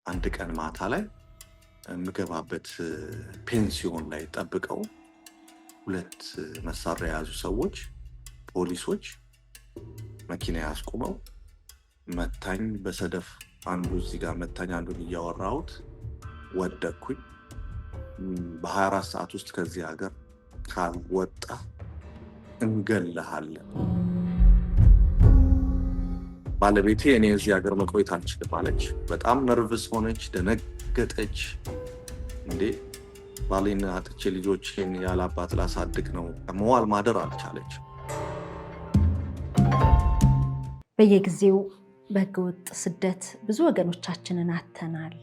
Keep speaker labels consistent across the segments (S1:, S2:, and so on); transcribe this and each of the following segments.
S1: አንድ ቀን ማታ ላይ የምገባበት ፔንሲዮን ላይ ጠብቀው ሁለት መሳሪያ የያዙ ሰዎች ፖሊሶች መኪና ያስቆመው መታኝ በሰደፍ አንዱ እዚህ ጋር መታኝ አንዱን እያወራሁት ወደኩኝ። በ24 ሰዓት ውስጥ ከዚህ ሀገር ካልወጣ እንገልሃለን። ባለቤቴ እኔ እዚህ ሀገር መቆየት አልችልም አለች። በጣም ነርቭስ ሆነች፣ ደነገጠች። እንዴ ባሌን አጥቼ ልጆቼን ያላባት ላሳድግ ነው፣ መዋል ማደር አልቻለች።
S2: በየጊዜው በህገወጥ ስደት ብዙ ወገኖቻችንን አተናል።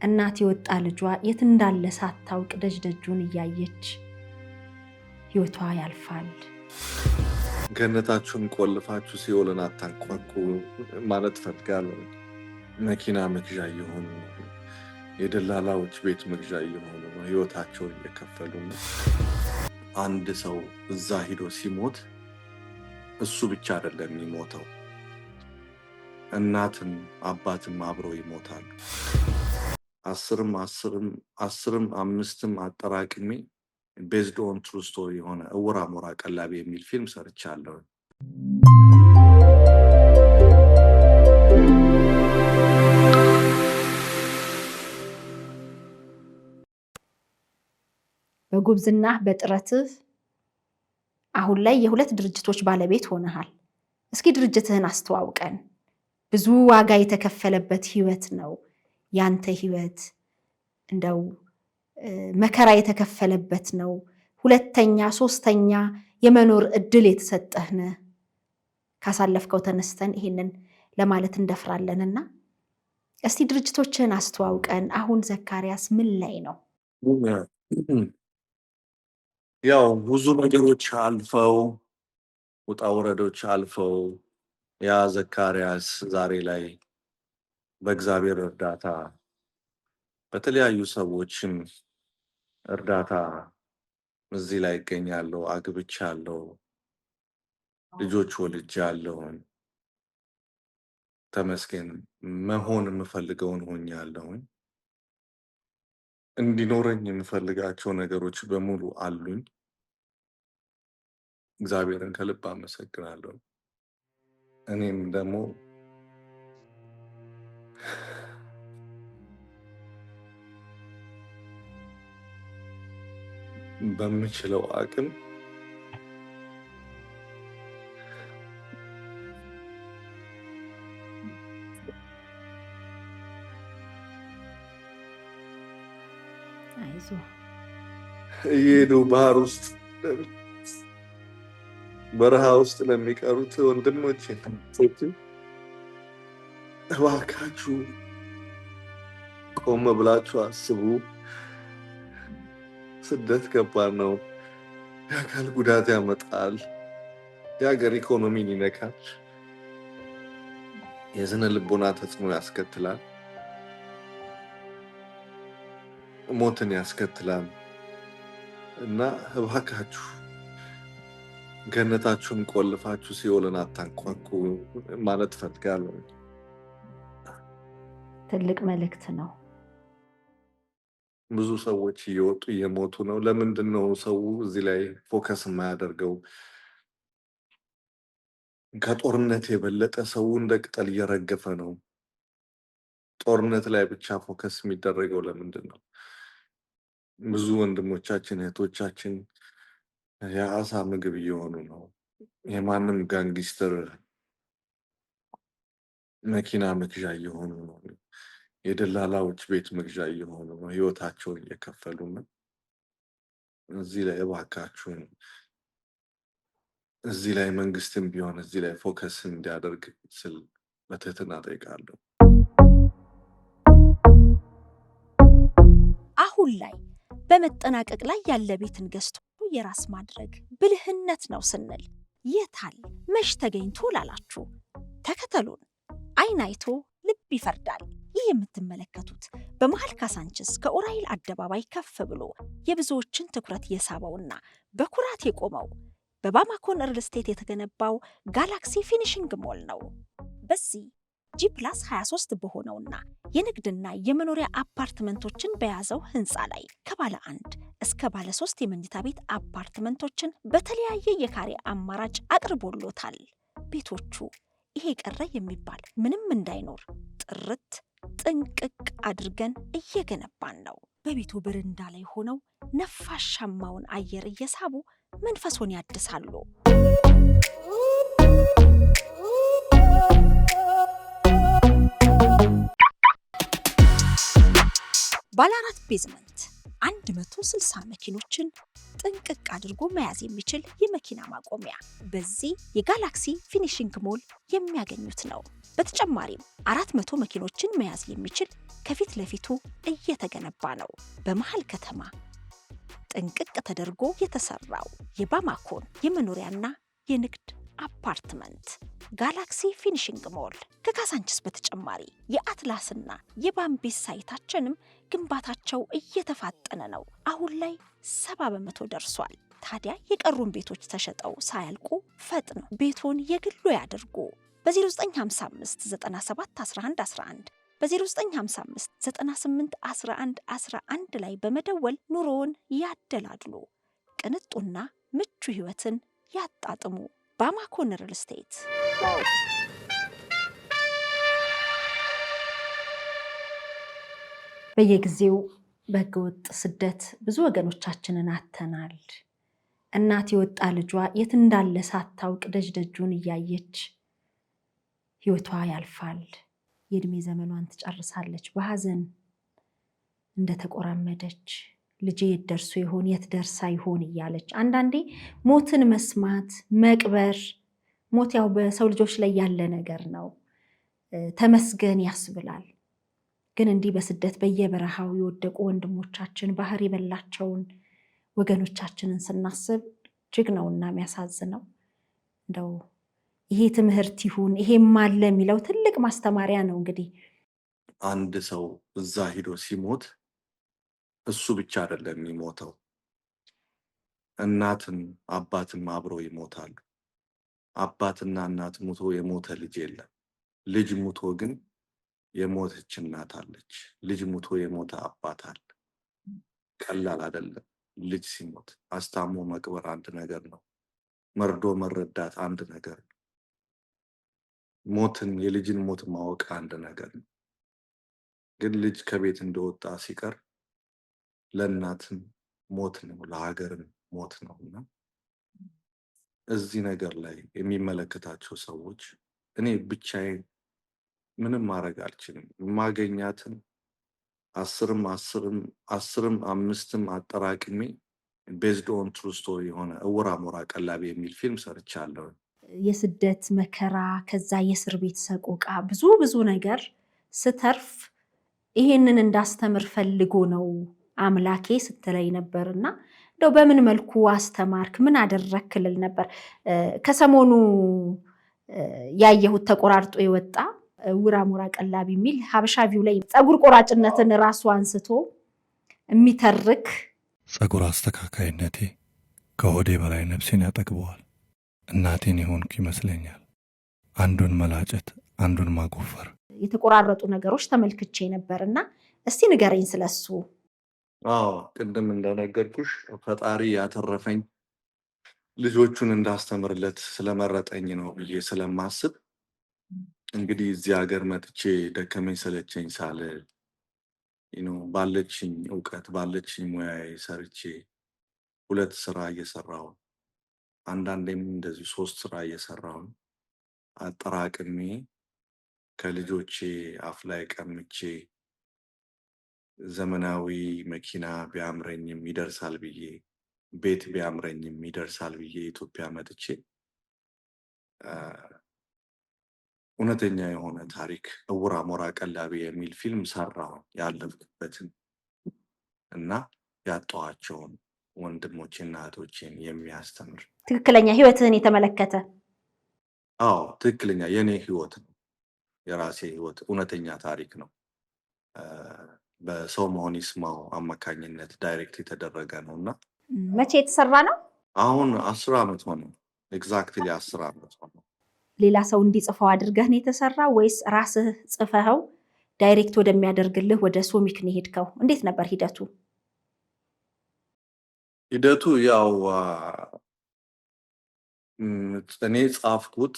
S2: እናት የወጣ ልጇ የት እንዳለ ሳታውቅ ደጅ ደጁን እያየች ህይወቷ ያልፋል።
S1: ገነታችሁን ቆልፋችሁ ሲኦልን አታንኳኩ ማለት ፈልጋለሁ። መኪና መግዣ እየሆኑ ነው፣ የደላላዎች ቤት መግዣ እየሆኑ ነው፣ ህይወታቸውን እየከፈሉ ነው። አንድ ሰው እዛ ሂዶ ሲሞት እሱ ብቻ አይደለም የሚሞተው፣ እናትም አባትም አብረው ይሞታሉ። አስርም አምስትም አጠራቅሜ ቤዝድ ኦን ትሩ ስቶሪ የሆነ እውር አሞራ ቀላቢ የሚል ፊልም ሰርቻለሁ።
S2: በጉብዝና በጥረትህ አሁን ላይ የሁለት ድርጅቶች ባለቤት ሆነሃል። እስኪ ድርጅትህን አስተዋውቀን። ብዙ ዋጋ የተከፈለበት ህይወት ነው ያንተ ህይወት፣ እንደው መከራ የተከፈለበት ነው። ሁለተኛ ሶስተኛ የመኖር እድል የተሰጠህነ ካሳለፍከው ተነስተን ይሄንን ለማለት እንደፍራለንና እስቲ ድርጅቶችህን አስተዋውቀን። አሁን ዘካሪያስ ምን ላይ ነው?
S1: ያው ብዙ ነገሮች አልፈው ውጣ ውረዶች አልፈው ያ ዘካሪያስ ዛሬ ላይ በእግዚአብሔር እርዳታ በተለያዩ ሰዎችም እርዳታ እዚህ ላይ ይገኛለሁ። አግብቻለሁ፣ ልጆች ወልጃለሁ። ተመስገን። መሆን የምፈልገውን ሆኛለሁ። እንዲኖረኝ የምፈልጋቸው ነገሮች በሙሉ አሉኝ። እግዚአብሔርን ከልብ አመሰግናለሁ። እኔም ደግሞ በምችለው አቅም እየሄዱ ባህር ውስጥ በረሃ ውስጥ ለሚቀሩት ወንድሞቼ እባካችሁ ቆም ብላችሁ አስቡ። ስደት ከባድ ነው። የአካል ጉዳት ያመጣል። የሀገር ኢኮኖሚን ይነካል። የስነ ልቦና ተጽዕኖ ያስከትላል። ሞትን ያስከትላል። እና እባካችሁ ገነታችሁን ቆልፋችሁ ሲኦልን አታንኳኩ ማለት ፈልጋለሁ።
S2: ትልቅ መልእክት ነው።
S1: ብዙ ሰዎች እየወጡ እየሞቱ ነው። ለምንድን ነው ሰው እዚህ ላይ ፎከስ የማያደርገው? ከጦርነት የበለጠ ሰው እንደ ቅጠል እየረገፈ ነው። ጦርነት ላይ ብቻ ፎከስ የሚደረገው ለምንድን ነው? ብዙ ወንድሞቻችን እህቶቻችን የአሳ ምግብ እየሆኑ ነው። የማንም ጋንጊስተር መኪና መግዣ እየሆኑ ነው። የደላላዎች ቤት መግዣ እየሆኑ ነው። ህይወታቸውን እየከፈሉ ነው። እዚህ ላይ እባካችሁን እዚህ ላይ መንግስትም ቢሆን እዚህ ላይ ፎከስ እንዲያደርግ ስል በትህትና ጠይቃለሁ።
S2: አሁን ላይ በመጠናቀቅ ላይ ያለ ቤትን ገዝቶ የራስ ማድረግ ብልህነት ነው ስንል የታል መሽ ተገኝቶ ላላችሁ ተከተሉን። አይን አይቶ ልብ ይፈርዳል። ይህ የምትመለከቱት በመሃል ካሳንችስ ከኡራኤል አደባባይ ከፍ ብሎ የብዙዎችን ትኩረት የሳበውና በኩራት የቆመው በባማኮን ሪል ስቴት የተገነባው ጋላክሲ ፊኒሽንግ ሞል ነው። በዚህ G+23 በሆነውና የንግድና የመኖሪያ አፓርትመንቶችን በያዘው ህንፃ ላይ ከባለ 1 እስከ ባለ 3 የመኝታ ቤት አፓርትመንቶችን በተለያየ የካሬ አማራጭ አቅርቦሎታል። ቤቶቹ ይሄ ቀረ የሚባል ምንም እንዳይኖር ጥርት ጥንቅቅ አድርገን እየገነባን ነው። በቤቱ በረንዳ ላይ ሆነው ነፋሻማውን አየር እየሳቡ መንፈሶን ያድሳሉ። ባለ 4 ቤዝመንት 160 መኪኖችን ጥንቅቅ አድርጎ መያዝ የሚችል የመኪና ማቆሚያ በዚህ የጋላክሲ ፊኒሽንግ ሞል የሚያገኙት ነው። በተጨማሪም 400 መኪኖችን መያዝ የሚችል ከፊት ለፊቱ እየተገነባ ነው። በመሃል ከተማ ጥንቅቅ ተደርጎ የተሰራው የባማኮን የመኖሪያና የንግድ አፓርትመንት ጋላክሲ ፊኒሽንግ ሞል ከካሳንችስ በተጨማሪ የአትላስና የባምቤስ ሳይታችንም ግንባታቸው እየተፋጠነ ነው። አሁን ላይ 70% ደርሷል። ታዲያ የቀሩን ቤቶች ተሸጠው ሳያልቁ ፈጥነው ቤቶን የግሉ ያድርጉ። በ0955 97 11 11 በ0955 98 11 11 ላይ በመደወል ኑሮውን ያደላድሉ። ቅንጡና ምቹ ህይወትን ያጣጥሙ። ባማኮን ሪል ስቴት። በየጊዜው በህገወጥ ስደት ብዙ ወገኖቻችንን አተናል። እናት የወጣ ልጇ የት እንዳለ ሳታውቅ ደጅደጁን እያየች ህይወቷ ያልፋል። የእድሜ ዘመኗን ትጨርሳለች በሐዘን እንደተቆራመደች። ልጄ የት ደርሶ ይሆን የት ደርሳ ይሆን እያለች አንዳንዴ ሞትን መስማት መቅበር፣ ሞት ያው በሰው ልጆች ላይ ያለ ነገር ነው፣ ተመስገን ያስብላል። ግን እንዲህ በስደት በየበረሃው የወደቁ ወንድሞቻችን ባህር የበላቸውን ወገኖቻችንን ስናስብ እጅግ ነውና የሚያሳዝነው። እንደው ይሄ ትምህርት ይሁን ይሄም አለ የሚለው ትልቅ ማስተማሪያ ነው። እንግዲህ
S1: አንድ ሰው እዛ ሂዶ ሲሞት እሱ ብቻ አይደለም የሚሞተው፣ እናትም አባትም አብረው ይሞታሉ። አባትና እናት ሙቶ የሞተ ልጅ የለም። ልጅ ሙቶ ግን የሞተች እናት አለች። ልጅ ሙቶ የሞተ አባት አለ። ቀላል አይደለም። ልጅ ሲሞት አስታሞ መቅበር አንድ ነገር ነው። መርዶ መረዳት አንድ ነገር ነው። ሞትን የልጅን ሞት ማወቅ አንድ ነገር ነው። ግን ልጅ ከቤት እንደወጣ ሲቀር ለእናትም ሞት ነው፣ ለሀገርም ሞት ነው። እና እዚህ ነገር ላይ የሚመለከታቸው ሰዎች እኔ ብቻዬን ምንም ማድረግ አልችልም። የማገኛትን 10ም 5ም አጠራቅሜ ቤዝድ ኦን ትሩ ስቶሪ የሆነ እውር አሞራ ቀላቢ የሚል ፊልም ሰርቻለሁ።
S2: የስደት መከራ፣ ከዛ የእስር ቤት ሰቆቃ፣ ብዙ ነገር ስተርፍ ይሄንን እንዳስተምር ፈልጎ ነው አምላኬ ስትለኝ ነበርና እንደው በምን መልኩ አስተማርክ ምን አደረክ ልል ነበር። ከሰሞኑ ያየሁት ተቆራርጦ የወጣ እውር አሞራ ቀላቢ የሚል ሀበሻ ቪው ላይ ፀጉር ቆራጭነትን ራሱ አንስቶ የሚተርክ
S3: ፀጉር አስተካካይነቴ ከሆዴ በላይ ነፍሴን ያጠግበዋል። እናቴን የሆንኩ ይመስለኛል። አንዱን መላጨት አንዱን ማጎፈር
S2: የተቆራረጡ ነገሮች ተመልክቼ ነበርና እስቲ ንገረኝ ስለሱ።
S1: ቅድም እንደነገርኩሽ ፈጣሪ ያተረፈኝ ልጆቹን እንዳስተምርለት ስለመረጠኝ ነው ብዬ ስለማስብ እንግዲህ እዚህ ሀገር መጥቼ ደከመኝ ሰለቸኝ ሳልል ባለችኝ እውቀት ባለችኝ ሙያዬ ሰርቼ 2 ስራ እየሰራሁ አንዳንዴም እንደዚህ 3 ስራ እየሰራሁ አጠራቅሜ ከልጆቼ አፍ ላይ ቀምቼ ዘመናዊ መኪና ቢያምረኝም ይደርሳል ብዬ ቤት ቢያምረኝም ይደርሳል ብዬ ኢትዮጵያ መጥቼ እውነተኛ የሆነ ታሪክ እውር አሞራ ቀላቢ የሚል ፊልም ሰራሁ። ያለፍኩበትን እና ያጣኋቸውን ወንድሞቼና እህቶቼን የሚያስተምር
S2: ትክክለኛ ህይወትህን የተመለከተ
S1: ትክክለኛ የኔ ህይወት ነው። የራሴ ህይወት እውነተኛ ታሪክ ነው። በሰው መሆን ይስማው አማካኝነት ዳይሬክት የተደረገ ነው እና
S2: መቼ የተሰራ ነው?
S1: አሁን 10 ዓመት ሆነ። ኤግዛክትሊ 10 ዓመት ሆነ።
S2: ሌላ ሰው እንዲጽፈው አድርገህ ነው የተሰራው ወይስ ራስህ ጽፈኸው ዳይሬክት ወደሚያደርግልህ ወደ ሶሚክ ነው የሄድከው? እንዴት ነበር ሂደቱ?
S1: ሂደቱ ያው እኔ ጻፍኩት።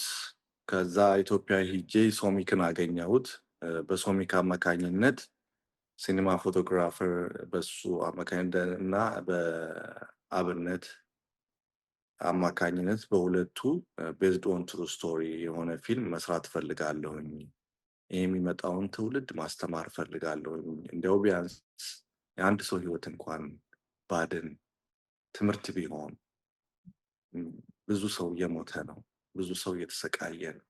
S1: ከዛ ኢትዮጵያ ሂጄ ሶሚክን አገኘሁት። በሶሚክ አማካኝነት ሲኒማ ፎቶግራፈር በሱ አማካኝነት እና በአብነት አማካኝነት በሁለቱ ቤዝድ ኦን ትሩ ስቶሪ የሆነ ፊልም መስራት ፈልጋለሁኝ። ይህ የሚመጣውን ትውልድ ማስተማር ፈልጋለሁኝ። እንዲያው ቢያንስ የአንድ ሰው ህይወት እንኳን ባድን ትምህርት ቢሆን። ብዙ ሰው እየሞተ ነው፣ ብዙ ሰው እየተሰቃየ ነው።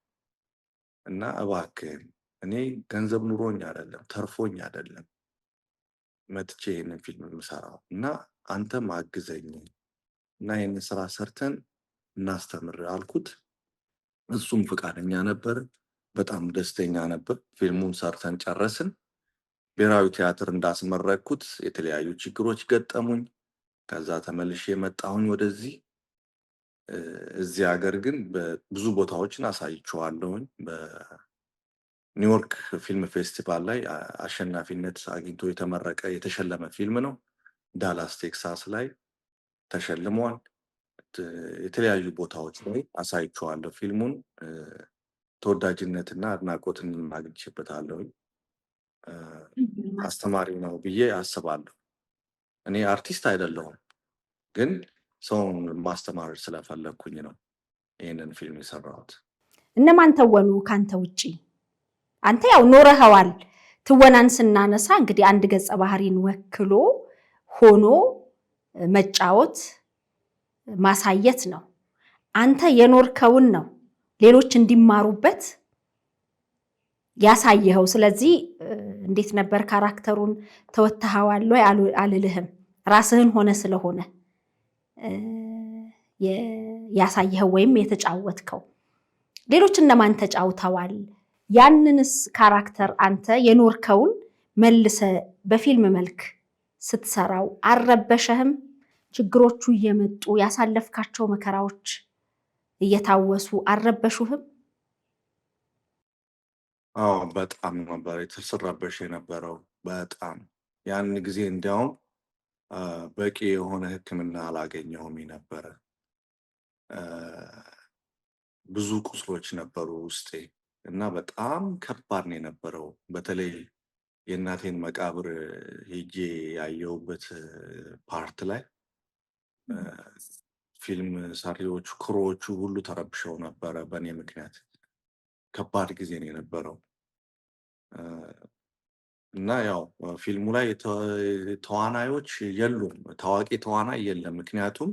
S1: እና እባክህን እኔ ገንዘብ ኑሮኝ አይደለም ተርፎኝ አይደለም መጥቼ ይህንን ፊልም የምሰራው እና አንተም አግዘኝ እና ይህንን ስራ ሰርተን እናስተምር አልኩት። እሱም ፈቃደኛ ነበር። በጣም ደስተኛ ነበር። ፊልሙን ሰርተን ጨረስን። ብሔራዊ ቲያትር እንዳስመረቅኩት የተለያዩ ችግሮች ገጠሙኝ። ከዛ ተመልሼ የመጣሁኝ ወደዚህ። እዚህ ሀገር ግን ብዙ ቦታዎችን አሳይቼዋለሁኝ። በኒውዮርክ ፊልም ፌስቲቫል ላይ አሸናፊነት አግኝቶ የተመረቀ የተሸለመ ፊልም ነው። ዳላስ ቴክሳስ ላይ ተሸልሟል። የተለያዩ ቦታዎች ላይ አሳይቼዋለሁ ፊልሙን። ተወዳጅነትና አድናቆትን አግኝቼበታለሁኝ። አስተማሪ ነው ብዬ አስባለሁ። እኔ አርቲስት አይደለሁም፣ ግን ሰውን ማስተማር ስለፈለግኩኝ ነው ይህንን ፊልም የሰራሁት።
S2: እነማን ተወኑ ካንተ ውጪ? አንተ ያው ኖረኸዋል። ትወናን ስናነሳ እንግዲህ አንድ ገጸ ባህሪን ወክሎ ሆኖ መጫወት ማሳየት ነው። አንተ የኖርከውን ነው ሌሎች እንዲማሩበት ያሳየኸው። ስለዚህ እንዴት ነበር ካራክተሩን ተወተኸዋል ወይ አልልህም። ራስህን ሆነ ስለሆነ ያሳየኸው ወይም የተጫወትከው። ሌሎች እነማን ተጫውተዋል? ያንንስ ካራክተር አንተ የኖርከውን መልሰ በፊልም መልክ ስትሰራው አልረበሸህም? ችግሮቹ እየመጡ ያሳለፍካቸው መከራዎች እየታወሱ አልረበሹህም?
S1: አዎ በጣም ነበር የተሰራበሽ የነበረው። በጣም ያን ጊዜ እንዲያውም በቂ የሆነ ሕክምና አላገኘሁም ነበረ። ብዙ ቁስሎች ነበሩ ውስጤ እና በጣም ከባድ ነው የነበረው። በተለይ የእናቴን መቃብር ሄጄ ያየሁበት ፓርት ላይ ፊልም ሰሪዎቹ ክሮዎቹ ሁሉ ተረብሸው ነበረ በእኔ ምክንያት። ከባድ ጊዜ ነው የነበረው እና ያው ፊልሙ ላይ ተዋናዮች የሉም፣ ታዋቂ ተዋናይ የለም። ምክንያቱም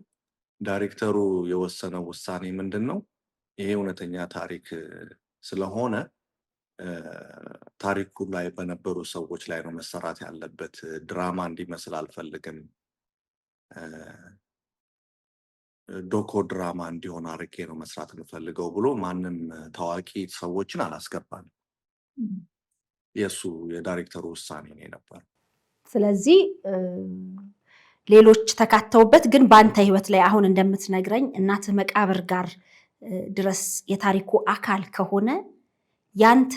S1: ዳይሬክተሩ የወሰነው ውሳኔ ምንድን ነው? ይሄ እውነተኛ ታሪክ ስለሆነ ታሪኩ ላይ በነበሩ ሰዎች ላይ ነው መሰራት ያለበት። ድራማ እንዲመስል አልፈልግም። ዶኮ ድራማ እንዲሆን አርጌ ነው መስራት የምፈልገው ብሎ ማንም ታዋቂ ሰዎችን አላስገባም። የእሱ የዳይሬክተሩ ውሳኔ ነው የነበር።
S2: ስለዚህ ሌሎች ተካተውበት፣ ግን በአንተ ህይወት ላይ አሁን እንደምትነግረኝ እናትህ መቃብር ጋር ድረስ የታሪኩ አካል ከሆነ ያንተ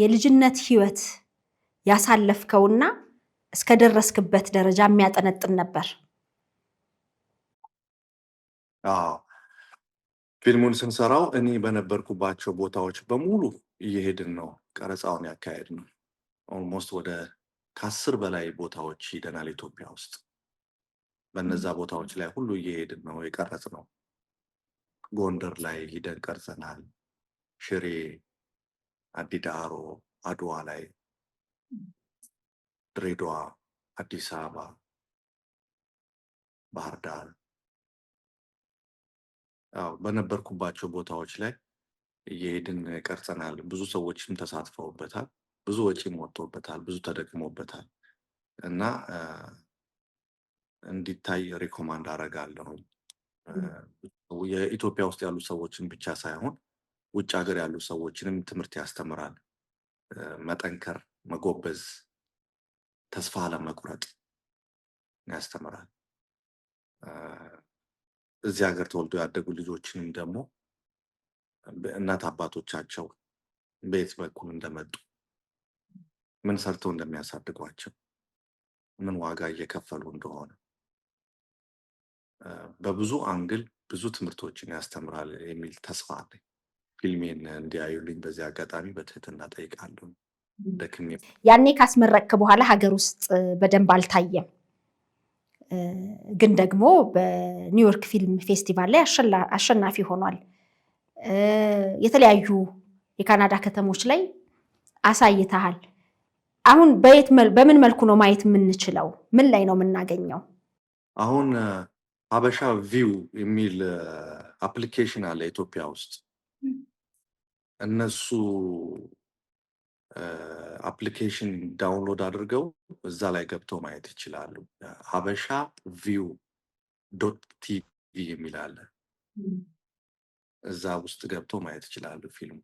S2: የልጅነት ህይወት ያሳለፍከውና እስከደረስክበት ደረጃ የሚያጠነጥን ነበር።
S1: አዎ ፊልሙን ስንሰራው እኔ በነበርኩባቸው ቦታዎች በሙሉ እየሄድን ነው ቀረጻውን ያካሄድ ነው። ኦልሞስት ወደ ከ10 በላይ ቦታዎች ሂደናል ኢትዮጵያ ውስጥ። በነዛ ቦታዎች ላይ ሁሉ እየሄድን ነው የቀረጽ ነው። ጎንደር ላይ ሂደን ቀርጸናል። ሽሬ፣ አዲዳሮ፣ አድዋ ላይ፣ ድሬዳዋ፣ አዲስ አበባ፣ ባህር ዳር፣ በነበርኩባቸው ቦታዎች ላይ እየሄድን ቀርጸናል። ብዙ ሰዎችም ተሳትፈውበታል። ብዙ ወጪም ወጥቶበታል። ብዙ ተደክሞበታል እና እንዲታይ ሪኮማንድ አደርጋለሁ። የኢትዮጵያ ውስጥ ያሉ ሰዎችን ብቻ ሳይሆን ውጭ ሀገር ያሉ ሰዎችንም ትምህርት ያስተምራል። መጠንከር፣ መጎበዝ፣ ተስፋ አለመቁረጥ ያስተምራል። እዚህ ሀገር ተወልዶ ያደጉ ልጆችንም ደግሞ እናት አባቶቻቸው በየት በኩል እንደመጡ፣ ምን ሰርተው እንደሚያሳድጓቸው፣ ምን ዋጋ እየከፈሉ እንደሆነ በብዙ አንግል ብዙ ትምህርቶችን ያስተምራል የሚል ተስፋ አለኝ። ፊልሜን እንዲያዩልኝ በዚህ አጋጣሚ በትህትና ጠይቃለሁ። ደክሜ
S2: ያኔ ካስመረቅክ በኋላ ሀገር ውስጥ በደንብ አልታየም፣ ግን ደግሞ በኒውዮርክ ፊልም ፌስቲቫል ላይ አሸናፊ ሆኗል። የተለያዩ የካናዳ ከተሞች ላይ አሳይተሃል። አሁን በምን መልኩ ነው ማየት የምንችለው? ምን ላይ ነው የምናገኘው?
S1: አሁን ሀበሻ ቪው የሚል አፕሊኬሽን አለ ኢትዮጵያ ውስጥ። እነሱ አፕሊኬሽን ዳውንሎድ አድርገው እዛ ላይ ገብተው ማየት ይችላሉ። ሀበሻ ቪው ዶት ቲቪ የሚል አለ። እዛ ውስጥ ገብተው ማየት ይችላሉ ፊልሙ።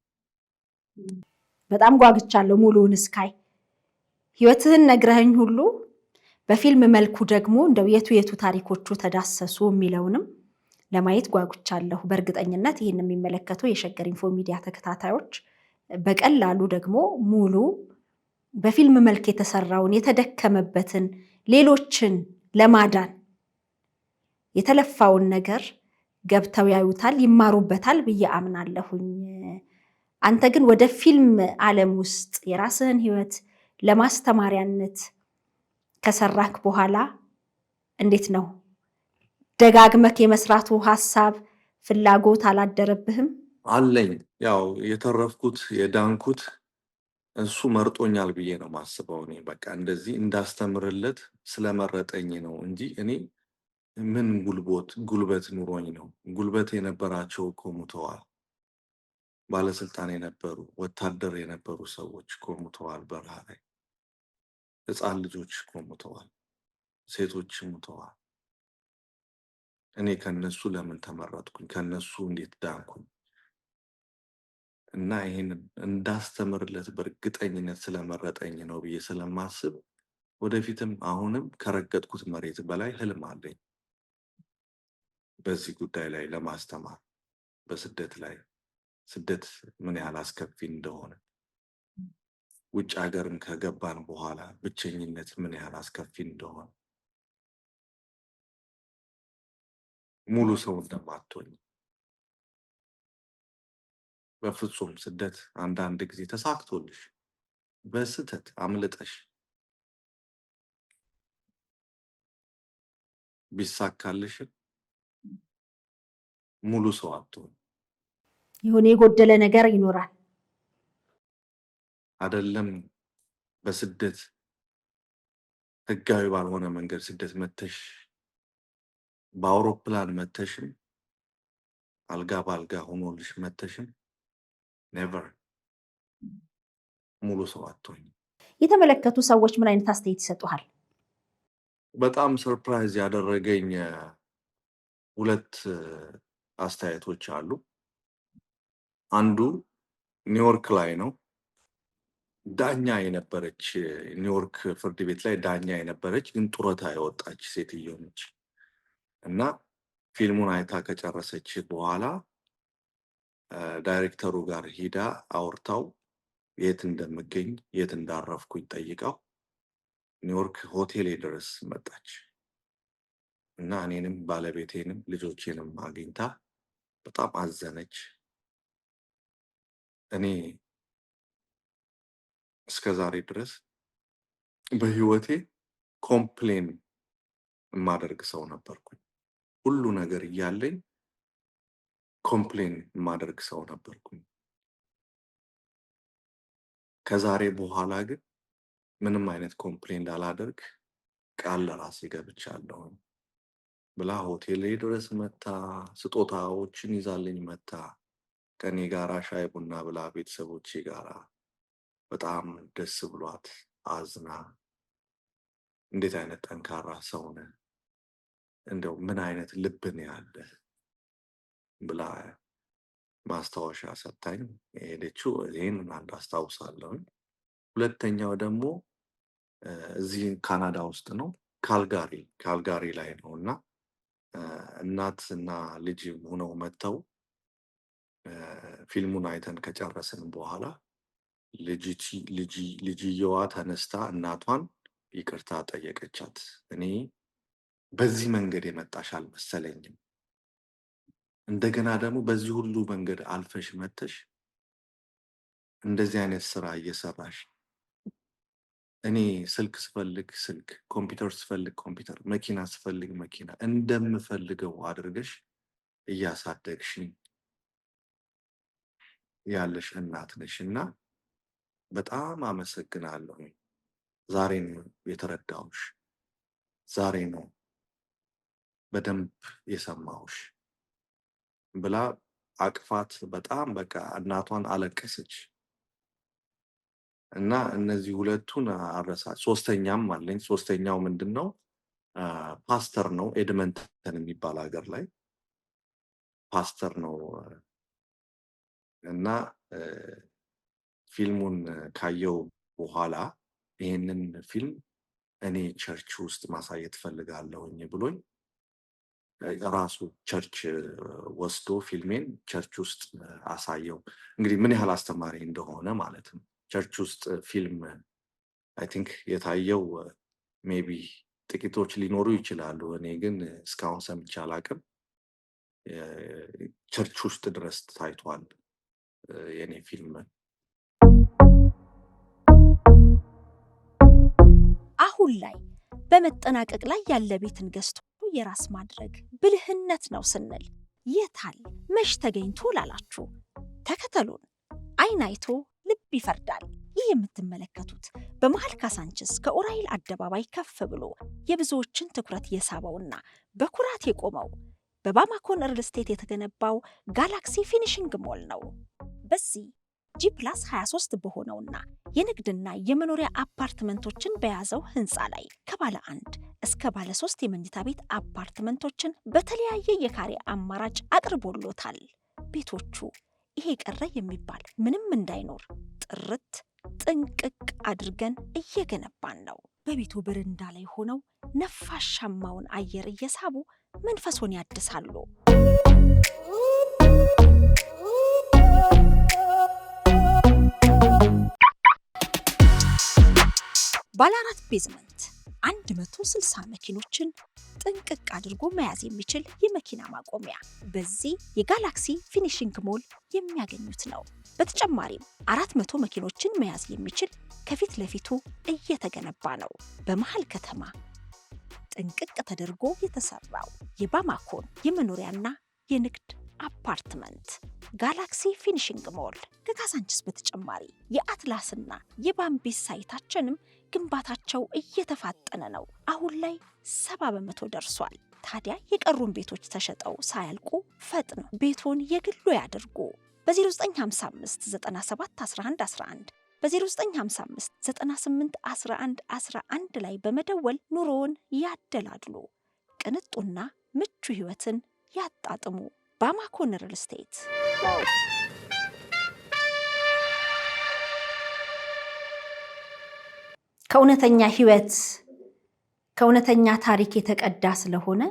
S2: በጣም ጓግቻለሁ ሙሉውን እስካይ። ህይወትህን ነግረኸኝ ሁሉ በፊልም መልኩ ደግሞ እንደው የቱ ታሪኮቹ ተዳሰሱ የሚለውንም ለማየት ጓጉቻለሁ። በእርግጠኝነት ይህን የሚመለከቱ የሸገር ኢንፎ ሚዲያ ተከታታዮች በቀላሉ ደግሞ ሙሉ በፊልም መልክ የተሰራውን የተደከመበትን ሌሎችን ለማዳን የተለፋውን ነገር ገብተው ያዩታል፣ ይማሩበታል ብዬ አምናለሁኝ። አንተ ግን ወደ ፊልም ዓለም ውስጥ የራስህን ህይወት ለማስተማሪያነት ከሰራክ በኋላ እንዴት ነው ደጋግመክ የመስራቱ ሀሳብ ፍላጎት አላደረብህም?
S1: አለኝ። ያው የተረፍኩት የዳንኩት እሱ መርጦኛል ብዬ ነው ማስበው። እኔ በቃ እንደዚህ እንዳስተምርለት ስለመረጠኝ ነው እንጂ እኔ ምን ጉልበት ኑሮኝ ነው? ጉልበት የነበራቸው እኮ ሙተዋል። ባለስልጣን የነበሩ ወታደር የነበሩ ሰዎች እኮ ሙተዋል። በረሃ ላይ ህፃን ልጆች እኮ ሙተዋል። ሴቶች ሙተዋል። እኔ ከነሱ ለምን ተመረጥኩኝ? ከነሱ እንዴት ዳንኩኝ? እና ይሄንን እንዳስተምርለት በእርግጠኝነት ስለመረጠኝ ነው ብዬ ስለማስብ ወደፊትም አሁንም ከረገጥኩት መሬት በላይ ህልም አለኝ በዚህ ጉዳይ ላይ ለማስተማር። በስደት ላይ ስደት ምን ያህል አስከፊ እንደሆነ፣ ውጭ ሀገርም ከገባን በኋላ ብቸኝነት ምን ያህል አስከፊ እንደሆነ፣ ሙሉ ሰው እንደማትሆኝ በፍጹም ስደት አንዳንድ ጊዜ ተሳክቶልሽ በስተት አምልጠሽ ቢሳካልሽም ሙሉ ሰው አትሆን።
S2: የሆነ የጎደለ ነገር ይኖራል አይደለም?
S1: በስደት ህጋዊ ባልሆነ መንገድ ስደት መተሽ በአውሮፕላን መተሽም አልጋ በአልጋ ሆኖልሽ መተሽም ኔቨር ሙሉ ሰው አትሆኝ።
S2: የተመለከቱ ሰዎች ምን አይነት አስተያየት ይሰጡሃል?
S1: በጣም ሰርፕራይዝ ያደረገኝ ሁለት አስተያየቶች አሉ። አንዱ ኒውዮርክ ላይ ነው። ዳኛ የነበረች ኒውዮርክ ፍርድ ቤት ላይ ዳኛ የነበረች ግን ጡረታ የወጣች ሴትዮ ነች እና ፊልሙን አይታ ከጨረሰች በኋላ ዳይሬክተሩ ጋር ሂዳ አውርታው የት እንደምገኝ የት እንዳረፍኩኝ ጠይቀው ኒውዮርክ ሆቴሌ ድረስ መጣች እና እኔንም ባለቤቴንም ልጆቼንም አግኝታ በጣም አዘነች። እኔ እስከዛሬ ድረስ በህይወቴ ኮምፕሌን የማደርግ ሰው ነበርኩኝ። ሁሉ ነገር እያለኝ ኮምፕሌን የማደርግ ሰው ነበርኩኝ። ከዛሬ በኋላ ግን ምንም አይነት ኮምፕሌን እንዳላደርግ ቃል ለራሴ ገብቻለሁ ብላ ሆቴሌ ድረስ መታ ስጦታዎችን ይዛልኝ መታ ከኔ ጋራ ሻይ ቡና ብላ ቤተሰቦቼ ጋራ በጣም ደስ ብሏት አዝና እንዴት አይነት ጠንካራ ሰው ነህ፣ እንደው ምን አይነት ልብ ነው ያለህ ብላ ማስታወሻ ሰጣኝ ሄደችው። ይሄንን አንድ አስታውሳለሁ። ሁለተኛው ደግሞ እዚህ ካናዳ ውስጥ ነው፣ ካልጋሪ ላይ ነው እና እናት እና ልጅ ሆነው መጥተው ፊልሙን አይተን ከጨረስን በኋላ ልጅየዋ ተነስታ እናቷን ይቅርታ ጠየቀቻት። እኔ በዚህ መንገድ የመጣሽ አልመሰለኝም፣ እንደገና ደግሞ በዚህ ሁሉ መንገድ አልፈሽ መተሽ እንደዚህ አይነት ስራ እየሰራሽ እኔ ስልክ ስፈልግ ስልክ፣ ኮምፒውተር ስፈልግ ኮምፒውተር፣ መኪና ስፈልግ መኪና እንደምፈልገው አድርገሽ እያሳደግሽኝ ያለሽ እናት ነሽ እና በጣም አመሰግናለሁ። ዛሬ ነው የተረዳሁሽ፣ ዛሬ ነው በደንብ የሰማሁሽ ብላ አቅፋት በጣም በቃ እናቷን አለቀሰች። እና እነዚህ ሁለቱን አረሳ። ሶስተኛም አለኝ። ሶስተኛው ምንድነው? ፓስተር ነው። ኤድመንተን የሚባል ሀገር ላይ ፓስተር ነው እና ፊልሙን ካየው በኋላ ይሄንን ፊልም እኔ ቸርች ውስጥ ማሳየት ፈልጋለሁኝ ብሎኝ ራሱ ቸርች ወስዶ ፊልሜን ቸርች ውስጥ አሳየው። እንግዲህ ምን ያህል አስተማሪ እንደሆነ ማለት ነው። ቸርች ውስጥ ፊልም አይ ቲንክ የታየው ሜቢ ጥቂቶች ሊኖሩ ይችላሉ። እኔ ግን እስካሁን ሰምቼ አላቅም። ቸርች ውስጥ ድረስ ታይቷል የኔ ፊልም።
S2: አሁን ላይ በመጠናቀቅ ላይ ያለ ቤትን ገዝቶ የራስ ማድረግ ብልህነት ነው ስንል የታል መሽ ተገኝቶ ላላችሁ ተከተሉን። አይን አይቶ ልብ ይፈርዳል። ይህ የምትመለከቱት በመሃል ካሳንችስ ከኡራኤል አደባባይ ከፍ ብሎ የብዙዎችን ትኩረት የሳበውና በኩራት የቆመው በባማኮን ሪል ስቴት የተገነባው ጋላክሲ ፊኒሽንግ ሞል ነው። በዚህ G+23 በሆነውና የንግድና የመኖሪያ አፓርትመንቶችን በያዘው ህንፃ ላይ ከባለ 1 እስከ ባለ 3 የመኝታ ቤት አፓርትመንቶችን በተለያየ የካሬ አማራጭ አቅርቦሎታል። ቤቶቹ ይሄ ቀረ የሚባል ምንም እንዳይኖር ጥርት ጥንቅቅ አድርገን እየገነባን ነው። በቤቱ በረንዳ ላይ ሆነው ነፋሻማውን አየር እየሳቡ መንፈሶን ያድሳሉ። ባለ 4 ቤዝመንት 160 መኪኖችን ጥንቅቅ አድርጎ መያዝ የሚችል የመኪና ማቆሚያ በዚህ የጋላክሲ ፊኒሽንግ ሞል የሚያገኙት ነው። በተጨማሪም 400 መኪኖችን መያዝ የሚችል ከፊት ለፊቱ እየተገነባ ነው። በመሃል ከተማ ጥንቅቅ ተደርጎ የተሰራው የባማኮን የመኖሪያና የንግድ አፓርትመንት ጋላክሲ ፊኒሽንግ ሞል ከካሳንችስ በተጨማሪ የአትላስና የባምቢስ ሳይታችንም ግንባታቸው እየተፋጠነ ነው። አሁን ላይ 70% ደርሷል። ታዲያ የቀሩን ቤቶች ተሸጠው ሳያልቁ ፈጥነው ቤቶን የግሉ ያድርጉ። በ0955 97 11 11 በ0955 98 11 11 ላይ በመደወል ኑሮውን ያደላድሉ። ቅንጡና ምቹ ህይወትን ያጣጥሙ። ባማኮን ሪል ስቴት። ከእውነተኛ ህይወት ከእውነተኛ ታሪክ የተቀዳ ስለሆነ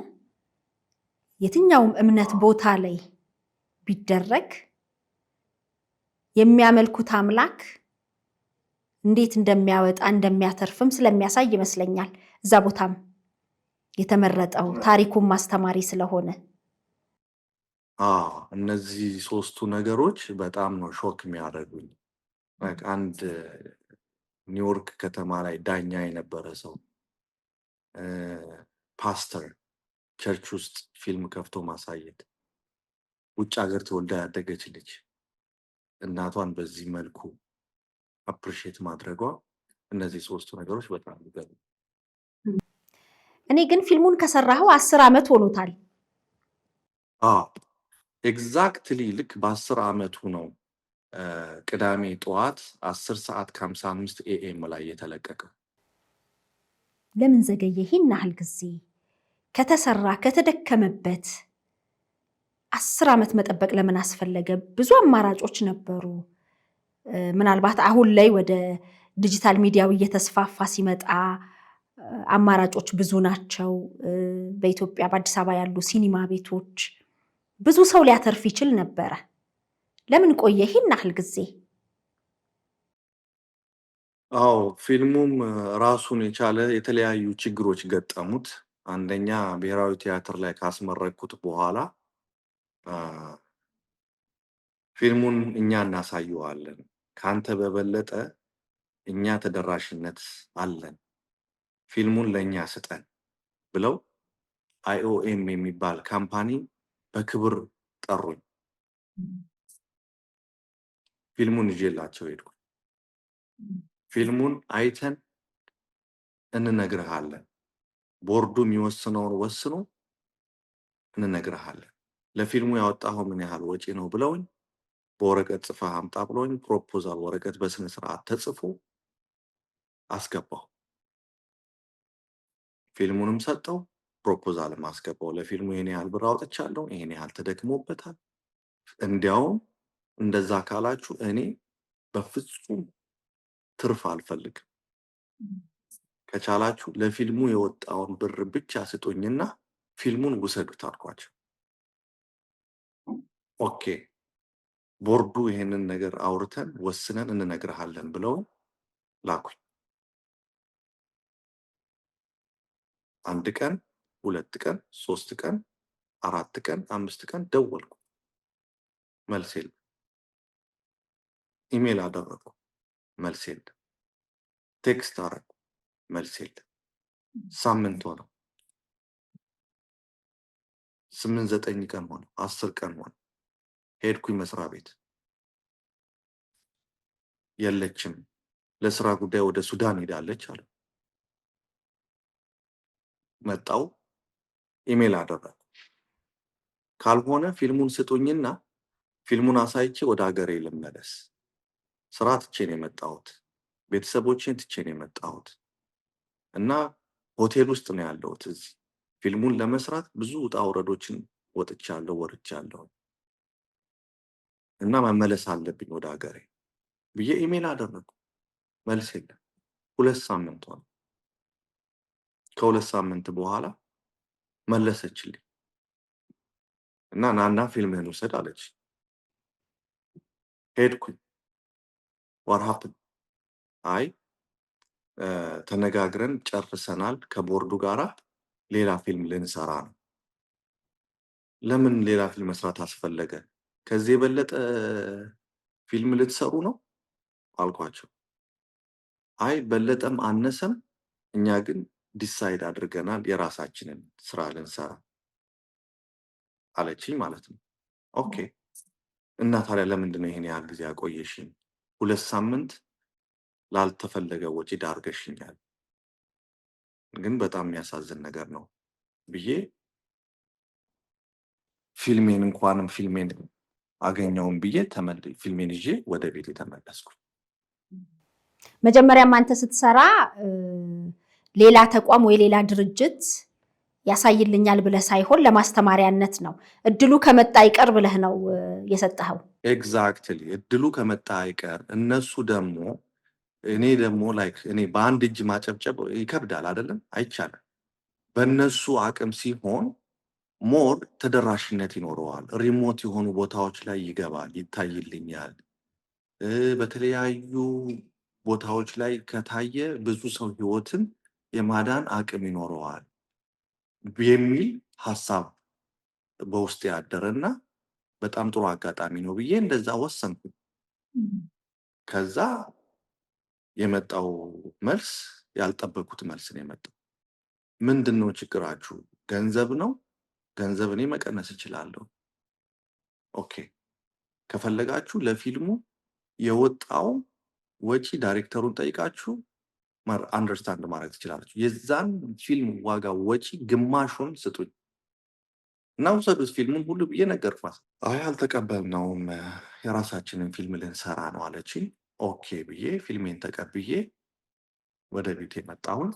S2: የትኛውም እምነት ቦታ ላይ ቢደረግ የሚያመልኩት አምላክ እንዴት እንደሚያወጣ እንደሚያተርፍም ስለሚያሳይ ይመስለኛል እዛ ቦታም የተመረጠው ታሪኩን ማስተማሪ ስለሆነ።
S1: እነዚህ ሶስቱ ነገሮች በጣም ነው ሾክ የሚያደርጉኝ። አንድ ኒውዮርክ ከተማ ላይ ዳኛ የነበረ ሰው ፓስተር ቸርች ውስጥ ፊልም ከፍቶ ማሳየት፣ ውጭ ሀገር ተወልዳ ያደገች ልጅ እናቷን በዚህ መልኩ አፕሪሺየት ማድረጓ፣ እነዚህ ሶስቱ ነገሮች በጣም ይገርም።
S2: እኔ ግን ፊልሙን ከሰራኸው 10 ዓመት ሆኖታል።
S1: ኤግዛክትሊ ልክ በ10 ዓመቱ ነው ቅዳሜ ጠዋት 10:55 AM ላይ የተለቀቀው።
S2: ለምን ዘገየ ይህን ያህል ጊዜ? ከተሰራ ከተደከመበት 10 ዓመት መጠበቅ ለምን አስፈለገ? ብዙ አማራጮች ነበሩ። ምናልባት አሁን ላይ ወደ ዲጂታል ሚዲያው እየተስፋፋ ሲመጣ አማራጮች ብዙ ናቸው። በኢትዮጵያ በአዲስ አበባ ያሉ ሲኒማ ቤቶች ብዙ ሰው ሊያተርፍ ይችል ነበረ። ለምን ቆየ ይህን ያህል ጊዜ?
S1: አዎ ፊልሙም ራሱን የቻለ የተለያዩ ችግሮች ገጠሙት። አንደኛ ብሔራዊ ቲያትር ላይ ካስመረቅኩት በኋላ ፊልሙን እኛ እናሳየዋለን፣ ካንተ በበለጠ እኛ ተደራሽነት አለን፣ ፊልሙን ለእኛ ስጠን ብለው IOM የሚባል ካምፓኒ በክብር ጠሩኝ። ፊልሙን ይዤላቸው ሄድኩ። ፊልሙን አይተን እንነግርሃለን፣ ቦርዱ የሚወስነውን ወስኖ እንነግርሃለን፣ ለፊልሙ ያወጣኸው ምን ያህል ወጪ ነው ብለውኝ በወረቀት ጽፈህ አምጣ ብለውኝ ፕሮፖዛል ወረቀት በስነ ስርዓት ተጽፎ አስገባው። ፊልሙንም ሰጠው፣ ፕሮፖዛልም አስገባው። ለፊልሙ ይሄን ያህል ብር አውጥቻለሁ፣ ይሄን ያህል ተደክሞበታል። እንዲያውም እንደዛ ካላችሁ እኔ በፍጹም ትርፍ አልፈልግም፣ ከቻላችሁ ለፊልሙ የወጣውን ብር ብቻ ስጡኝና ፊልሙን ውሰዱት አልኳቸው። ኦኬ ቦርዱ ይሄንን ነገር አውርተን ወስነን እንነግርሃለን ብለው ላኩኝ። አንድ ቀን፣ 2 ቀን፣ 3 ቀን፣ 4 ቀን፣ 5 ቀን ደወልኩ፣ መልስ የለም። ኢሜል አደረኩ፣ መልስ የለም። ቴክስት አደረኩ፣ መልስ የለም። ሳምንት ሆነው፣ 8-9 ቀን ሆነው፣ 10 ቀን ሆነው። ሄድኩኝ መስሪያ ቤት፣ የለችም፣ ለስራ ጉዳይ ወደ ሱዳን ሄዳለች አሉ። መጣው፣ ኢሜል አደረኩ። ካልሆነ ፊልሙን ስጡኝና ፊልሙን አሳይቼ ወደ ሀገሬ ልመለስ። ስራ ትቼ ነው የመጣሁት፣ ቤተሰቦቼን ትቼ ነው የመጣሁት እና ሆቴል ውስጥ ነው ያለሁት። እዚህ ፊልሙን ለመስራት ብዙ ውጣ ውረዶችን ወጥቻለሁ፣ ወርጃለሁ እና መመለስ አለብኝ ወደ ሀገሬ ብዬ ኢሜል አደረኩ። መልስ የለም። 2 ሳምንት ሆነ። ከ2 ሳምንት በኋላ መለሰችልኝ እና ናና ፊልምህን ውሰድ አለች። ሄድኩኝ። what happened? አይ ተነጋግረን ጨርሰናል ከቦርዱ ጋራ ሌላ ፊልም ልንሰራ ነው። ለምን ሌላ ፊልም መስራት አስፈለገ? ከዚህ የበለጠ ፊልም ልትሰሩ ነው አልኳቸው። አይ በለጠም አነሰም እኛ ግን ዲሳይድ አድርገናል የራሳችንን ስራ ልንሰራ አለችኝ ማለት ነው። ኦኬ እና ታዲያ ለምንድን ነው ይሄን ያህል ጊዜ አቆየሽኝ? 2 ሳምንት ላልተፈለገ ወጪ ዳርገሽኛል፣ ግን በጣም የሚያሳዝን ነገር ነው ብዬ ፊልሜን አገኘውን ብዬ ፊልሜን ይዤ ወደ ቤት ተመለስኩ።
S2: መጀመሪያም አንተ ስትሰራ ሌላ ተቋም ወይ ሌላ ድርጅት ያሳይልኛል ብለህ ሳይሆን ለማስተማሪያነት ነው፣ እድሉ ከመጣ አይቀር ብለህ ነው የሰጠኸው።
S1: ኤግዛክትሊ እድሉ ከመጣ አይቀር። እነሱ ደግሞ እኔ ደግሞ ላይክ እኔ በአንድ እጅ ማጨብጨብ ይከብዳል አይደለም፣ አይቻልም። በእነሱ አቅም ሲሆን ሞር ተደራሽነት ይኖረዋል። ሪሞት የሆኑ ቦታዎች ላይ ይገባል፣ ይታይልኛል። በተለያዩ ቦታዎች ላይ ከታየ ብዙ ሰው ህይወትን የማዳን አቅም ይኖረዋል የሚል ሀሳብ በውስጥ ያደረና በጣም ጥሩ አጋጣሚ ነው ብዬ እንደዛ ወሰንኩ። ከዛ የመጣው መልስ ያልጠበቁት መልስ ነው የመጣው። ምንድነው ችግራችሁ? ገንዘብ ነው? ገንዘብ እኔ መቀነስ እችላለሁ። ኦኬ ከፈለጋችሁ ለፊልሙ የወጣው ወጪ ዳይሬክተሩን ጠይቃችሁ አንደርስታንድ ማድረግ ትችላላችሁ። የዛን ፊልም ዋጋ ወጪ ግማሹን ስጡኝ እና ውሰዱት ፊልሙን ሁሉ ብዬ ነገርኳት። አይ አልተቀበልነውም፣ የራሳችንን ፊልም ልንሰራ ነው አለችኝ። ኦኬ ብዬ ፊልሜን ተቀብዬ ወደ ቤት የመጣሁን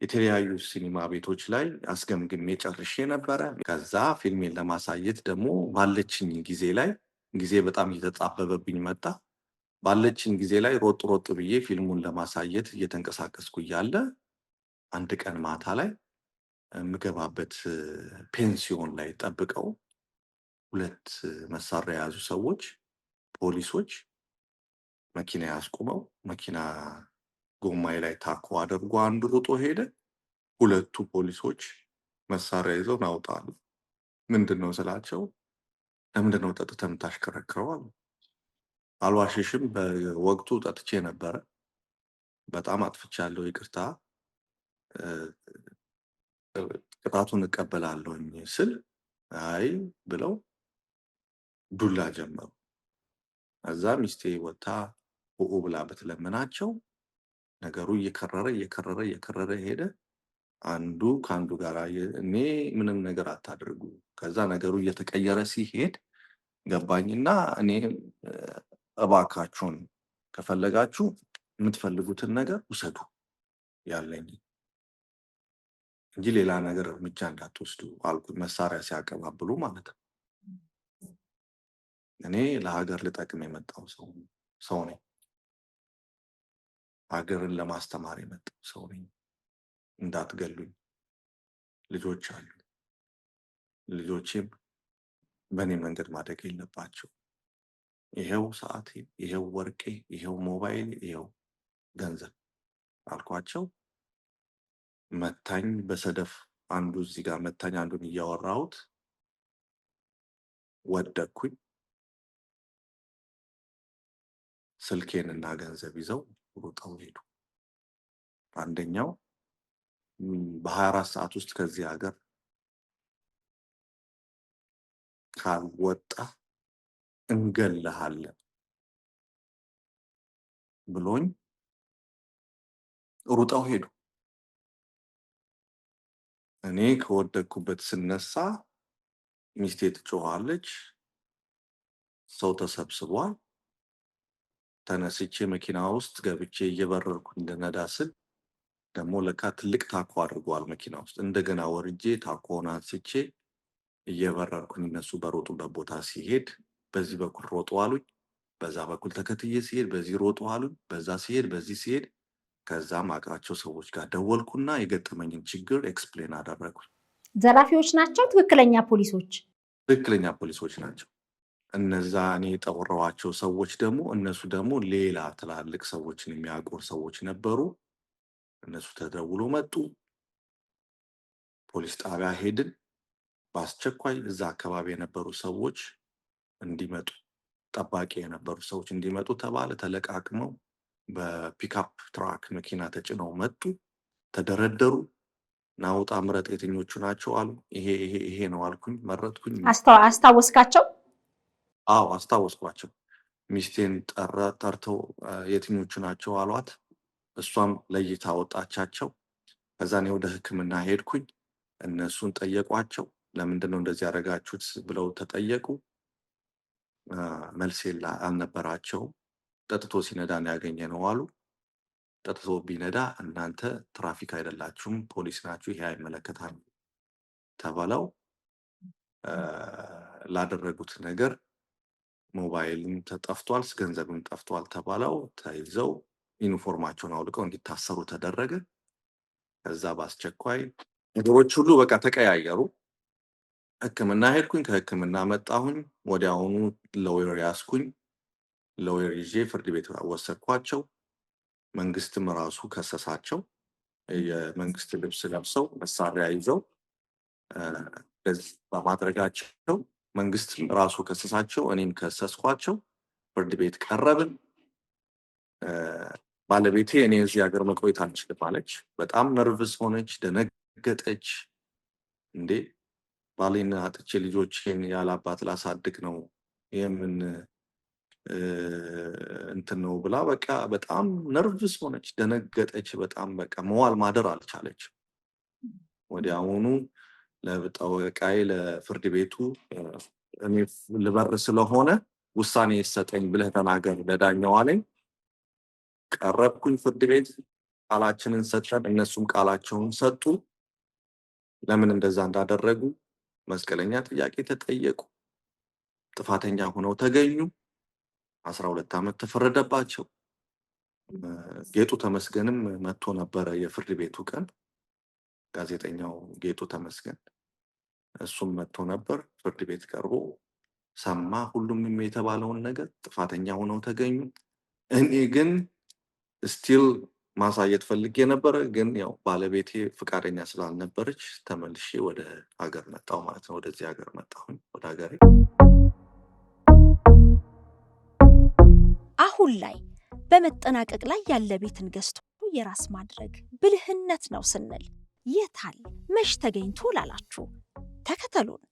S1: የተለያዩ ሲኒማ ቤቶች ላይ አስገምግሜ ጨርሼ ነበረ። ከዛ ፊልሜን ለማሳየት ደግሞ ባለችኝ ጊዜ ላይ ጊዜ በጣም እየተጣበበብኝ መጣ። ባለችኝ ጊዜ ላይ ሮጥ ብዬ ፊልሙን ለማሳየት እየተንቀሳቀስኩ እያለ አንድ ቀን ማታ ላይ የምገባበት ፔንሲዮን ላይ ጠብቀው 2 መሳሪያ የያዙ ሰዎች ፖሊሶች መኪና ያስቆመው መኪና ጎማዬ ላይ ታኮ አድርጎ አንዱ ሮጦ ሄደ። ሁለቱ ፖሊሶች መሳሪያ ይዘው ናውጣሉ። ምንድነው ስላቸው ለምንድነው ጠጥተህ የምታሽከረክረው አሉ። አልዋሽሽም በወቅቱ ጠጥቼ ነበረ፣ በጣም አጥፍቻለሁ፣ ይቅርታ ቅጣቱን እቀበላለሁኝ ስል አይ ብለው ዱላ ጀመሩ። እዛ ሚስቴ ወታ ኡኡ ብላ ብትለምናቸው ነገሩ እየከረረ ሄደ። አንዱ ከአንዱ ጋር እኔ ምንም ነገር አታድርጉ። ከዛ ነገሩ እየተቀየረ ሲሄድ ገባኝና እኔ እባካችሁን ከፈለጋችሁ የምትፈልጉትን ነገር ውሰዱ ያለኝ እንጂ ሌላ ነገር እርምጃ እንዳትወስዱ አልኩኝ። መሳሪያ ሲያቀባብሉ ማለት ነው። እኔ ለሀገር ልጠቅም የመጣው ሰው ነኝ። ሀገርን ለማስተማር የመጣው ሰው ነኝ። እንዳትገሉኝ፣ ልጆች አሉ። ልጆቼም በእኔ መንገድ ማደግ የለባቸው። ይሄው ሰዓቴ፣ ይሄው ወርቄ፣ ይሄው ሞባይል፣ ይሄው ገንዘብ አልኳቸው። መታኝ በሰደፍ አንዱ እዚህ ጋር መታኝ። አንዱን እያወራሁት ወደኩኝ። ስልኬንና ገንዘብ ይዘው ሩጠው ሄዱ። አንደኛው በ24 ሰዓት ውስጥ ከዚህ ሀገር ካልወጣ እንገልሃለን ብሎኝ ሩጠው ሄዱ። እኔ ከወደኩበት ስነሳ ሚስቴ ትጮኻለች፣ ሰው ተሰብስቧል። ተነስቼ መኪና ውስጥ ገብቼ እየበረርኩ እንደነዳ ስል ደግሞ ለካ ትልቅ ታኮ አድርጓል መኪና ውስጥ። እንደገና ወርጄ ታኮውን አንስቼ እየበረርኩኝ እነሱ በሮጡበት ቦታ ሲሄድ በዚህ በኩል ሮጡ አሉኝ። በዛ በኩል ተከትዬ ሲሄድ በዚህ ሮጡ አሉኝ። በዛ ሲሄድ በዚህ ሲሄድ ከዛም አውቃቸው ሰዎች ጋር ደወልኩና የገጠመኝን ችግር ኤክስፕሌን አደረኩኝ።
S2: ዘራፊዎች ናቸው? ትክክለኛ ፖሊሶች?
S1: ትክክለኛ ፖሊሶች ናቸው። እነዛ እኔ የጠወረዋቸው ሰዎች ደግሞ እነሱ ደግሞ ሌላ ትላልቅ ሰዎችን የሚያውቁ ሰዎች ነበሩ። እነሱ ተደውሎ መጡ። ፖሊስ ጣቢያ ሄድን። በአስቸኳይ እዛ አካባቢ የነበሩ ሰዎች እንዲመጡ፣ ጠባቂ የነበሩ ሰዎች እንዲመጡ ተባለ። ተለቃቅመው በፒክአፕ ትራክ መኪና ተጭነው መጡ። ተደረደሩ። ናውጣ ምረጥ፣ የትኞቹ ናቸው አሉ። ይሄ ነው አልኩኝ። መረጥኩኝ።
S2: አስታወስካቸው?
S1: አዎ አስታወስኳቸው። ሚስቴን ጠርተው የትኞቹ ናቸው አሏት። እሷም ለይታ ወጣቻቸው። ከዛ እኔ ወደ ሕክምና ሄድኩኝ። እነሱን ጠየቋቸው። ለምንድን ነው እንደዚህ ያደረጋችሁት ብለው ተጠየቁ። መልስ አልነበራቸውም። ጠጥቶ ሲነዳ ነው ያገኘነው አሉ። ጠጥቶ ቢነዳ እናንተ ትራፊክ አይደላችሁም፣ ፖሊስ ናችሁ፣ ይሄ አይመለከታል ተባለው። ላደረጉት ነገር ሞባይልም ተጠፍቷል፣ ገንዘብም ጠፍቷል ተባለው። ተይዘው ዩኒፎርማቸውን አውልቀው እንዲታሰሩ ተደረገ። ከዛ በአስቸኳይ ነገሮች ሁሉ በቃ ተቀያየሩ። ሕክምና ሄድኩኝ። ከሕክምና መጣሁኝ። ወዲያውኑ ሎየር ያስኩኝ። ሎየር ይዤ ፍርድ ቤት ወሰድኳቸው። መንግስትም ራሱ ከሰሳቸው። የመንግስት ልብስ ለብሰው መሳሪያ ይዘው በማድረጋቸው መንግስት ራሱ ከሰሳቸው። እኔም ከሰስኳቸው። ፍርድ ቤት ቀረብን። ባለቤቴ እኔ እዚህ ሀገር መቆየት አልችልም አለች። በጣም ነርቭስ ሆነች፣ ደነገጠች። እንዴ ባሌን አጥቼ ልጆቼን ያለ አባት ላሳድግ ነው የምን እንትን ነው ብላ በቃ በጣም ነርቭስ ሆነች፣ ደነገጠች። በጣም በቃ መዋል ማደር አልቻለች። ወዲያውኑ ለጠበቃዬ ለፍርድ ቤቱ እኔ ልበር ስለሆነ ውሳኔ ይሰጠኝ ብለህ ተናገር ለዳኛው አለኝ። ቀረብኩኝ ፍርድ ቤት። ቃላችንን ሰጠን፣ እነሱም ቃላቸውን ሰጡ። ለምን እንደዛ እንዳደረጉ መስቀለኛ ጥያቄ ተጠየቁ። ጥፋተኛ ሆነው ተገኙ። 12 ዓመት ተፈረደባቸው። ጌጡ ተመስገንም መጥቶ ነበረ የፍርድ ቤቱ ቀን። ጋዜጠኛው ጌጡ ተመስገን እሱም መጥቶ ነበር። ፍርድ ቤት ቀርቦ ሰማ። ሁሉም የተባለውን ነገር ጥፋተኛ ሆነው ተገኙ። እኔ ግን ስቲል ማሳየት ፈልጌ ነበረ፣ ግን ያው ባለቤቴ ፍቃደኛ ስላልነበረች ተመልሼ ወደ ሀገር መጣሁ ማለት ነው። ወደዚህ ሀገር መጣሁኝ፣ ወደ ሀገሬ።
S2: አሁን ላይ በመጠናቀቅ ላይ ያለ ቤትን ገዝቶ የራስ ማድረግ ብልህነት ነው ስንል የታል መሽ ተገኝቶ ላላችሁ ተከተሉን።